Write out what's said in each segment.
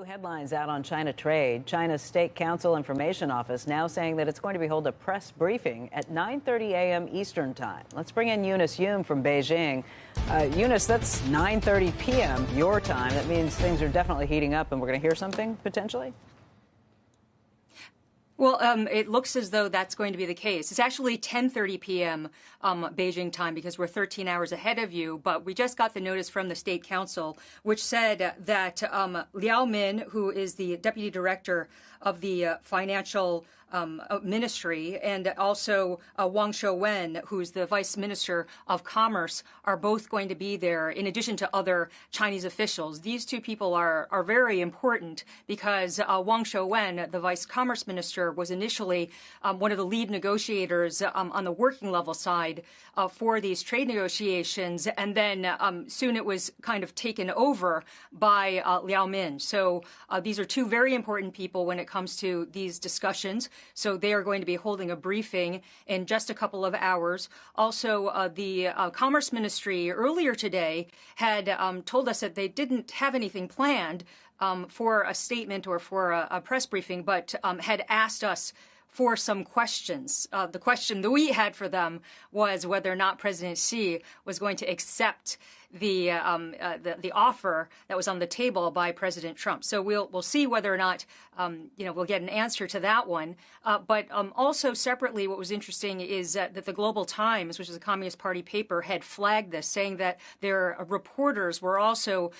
Headlines out on China trade. China's State Council Information Office now saying that it's going to be holding a press briefing at 9:30 a.m. Eastern Time. Let's bring in Eunice Yoon from Beijing. Eunice, that's 9:30 p.m. your time. That means things are definitely heating up, and we're going to hear something potentially? Well, it looks as though that's going to be the case. It's actually 10:30 p.m. Beijing time because we're 13 hours ahead of you. But we just got the notice from the State Council, which said that Liao Min, who is the deputy director of the financial ministry, and also Wang Shouwen, who's the vice minister of commerce, are both going to be there in addition to other Chinese officials. These two people are very important because Wang Shouwen, the vice commerce minister, was initially one of the lead negotiators on the working level side for these trade negotiations, and then soon it was kind of taken over by Liao Min. So these are two very important people when it comes to these discussions. So they are going to be holding a briefing in just a couple of hours. Also, the Commerce Ministry earlier today had told us that they didn't have anything planned for a statement or for a press briefing, but had asked us for some questions. The question that we had for them was whether or not President Xi was going to accept the offer that was on the table by President Trump. So we'll see whether or not we'll get an answer to that one. But also separately, what was interesting is that the Global Times, which is a Communist Party paper, had flagged this, saying that their reporters were also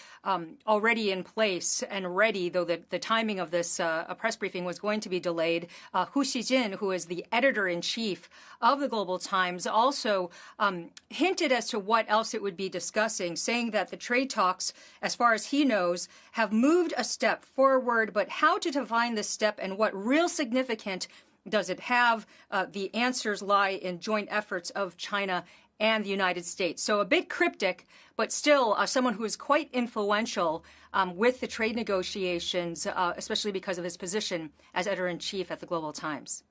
already in place and ready, though the timing of this press briefing was going to be delayed. Hu Xijin, who is the editor-in-chief of the Global Times, also hinted as to what else it would be discussing, saying that the trade talks, as far as he knows, have moved a step forward, but how to define this step and what real significance does it have? The answers lie in joint efforts of China and the United States. So a bit cryptic, but still someone who is quite influential with the trade negotiations, especially because of his position as editor-in-chief at the Global Times.